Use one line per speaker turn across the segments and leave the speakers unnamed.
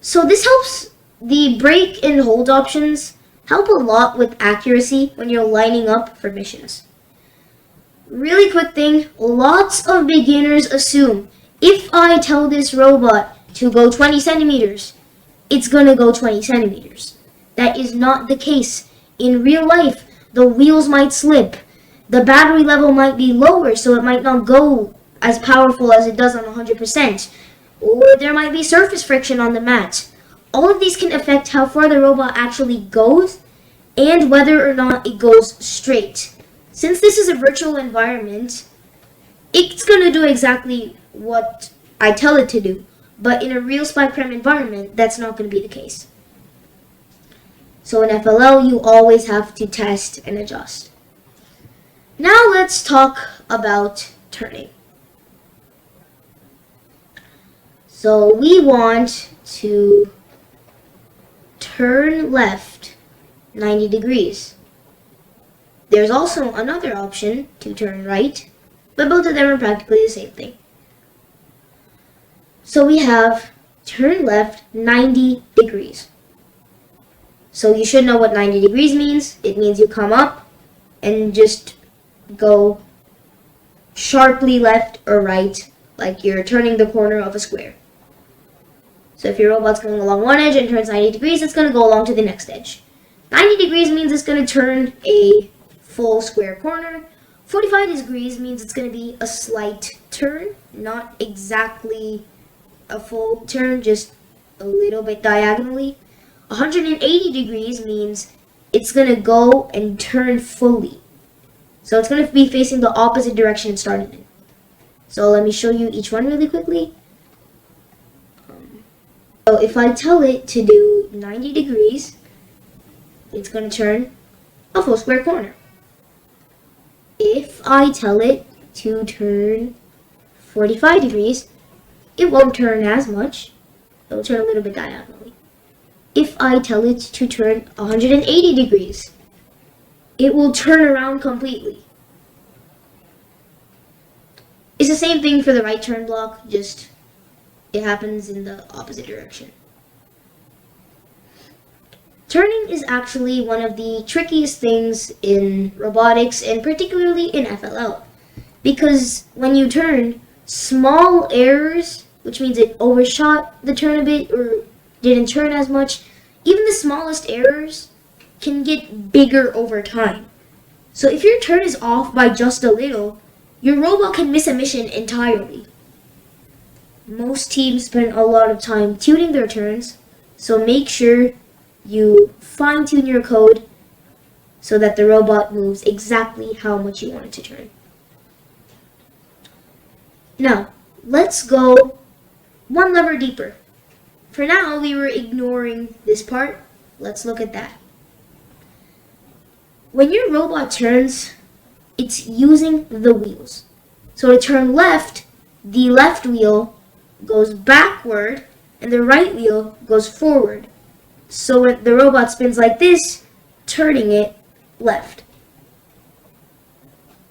So this helps. The brake and hold options help a lot with accuracy when you're lining up for missions. Really quick thing, lots of beginners assume if I tell this robot to go 20 centimeters, it's gonna go 20 centimeters. That is not the case. In real life, the wheels might slip. The battery level might be lower, so it might not go as powerful as it does on 100%. Or there might be surface friction on the mat. All of these can affect how far the robot actually goes and whether or not it goes straight. Since this is a virtual environment, it's going to do exactly what I tell it to do. But in a real spike prem environment, that's not going to be the case. So in FLL, you always have to test and adjust. Now let's talk about turning. So we want to turn left 90 degrees. There's also another option to turn right, but both of them are practically the same thing. So we have turn left 90 degrees. So you should know what 90 degrees means. It means you come up and just go sharply left or right, like you're turning the corner of a square. So if your robot's going along one edge and turns 90 degrees, it's going to go along to the next edge. 90 degrees means it's going to turn a full square corner. 45 degrees means it's going to be a slight turn, not exactly a full turn, just a little bit diagonally. 180 degrees means it's going to go and turn fully. So it's going to be facing the opposite direction it started in. So let me show you each one really quickly. So if I tell it to do 90 degrees, it's going to turn a full square corner. If I tell it to turn 45 degrees, it won't turn as much. It will turn a little bit diagonally. If I tell it to turn 180 degrees, it will turn around completely. It's the same thing for the right turn block, just it happens in the opposite direction. Turning is actually one of the trickiest things in robotics, and particularly in FLL. Because when you turn, small errors, which means it overshot the turn a bit or didn't turn as much, even the smallest errors can get bigger over time. So if your turn is off by just a little, your robot can miss a mission entirely. Most teams spend a lot of time tuning their turns, so make sure you fine-tune your code so that the robot moves exactly how much you want it to turn. Now, let's go one level deeper. For now, we were ignoring this part. Let's look at that. When your robot turns, it's using the wheels. So to turn left, the left wheel goes backward and the right wheel goes forward. So when the robot spins like this, turning it left.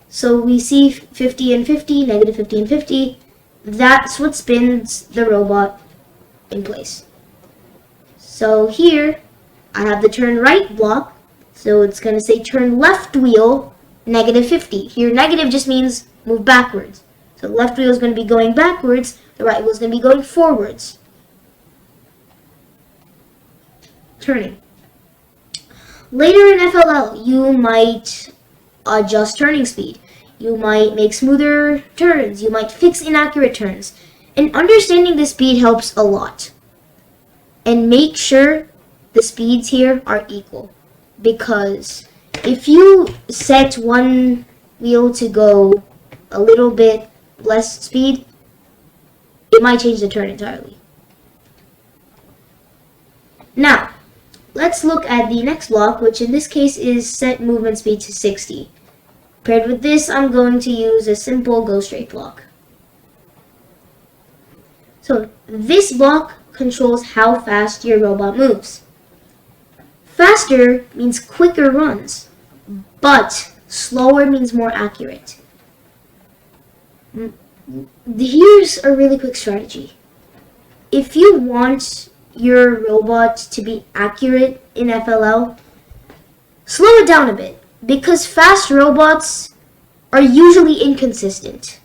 So we see 50 and 50, negative 50 and 50. That's what spins the robot in place. So here, I have the turn right block. So it's going to say turn left wheel, negative 50. Here, negative just means move backwards. So the left wheel is going to be going backwards. The right wheel is going to be going forwards. Turning. Later in FLL, you might adjust turning speed. You might make smoother turns. You might fix inaccurate turns. And understanding the speed helps a lot. And make sure the speeds here are equal. Because if you set one wheel to go a little bit less speed, it might change the turn entirely. Now, let's look at the next block, which in this case is set movement speed to 60. Paired with this, I'm going to use a simple go straight block. So this block controls how fast your robot moves. Faster means quicker runs, but slower means more accurate. Here's a really quick strategy. If you want your robot to be accurate in FLL, slow it down a bit because fast robots are usually inconsistent.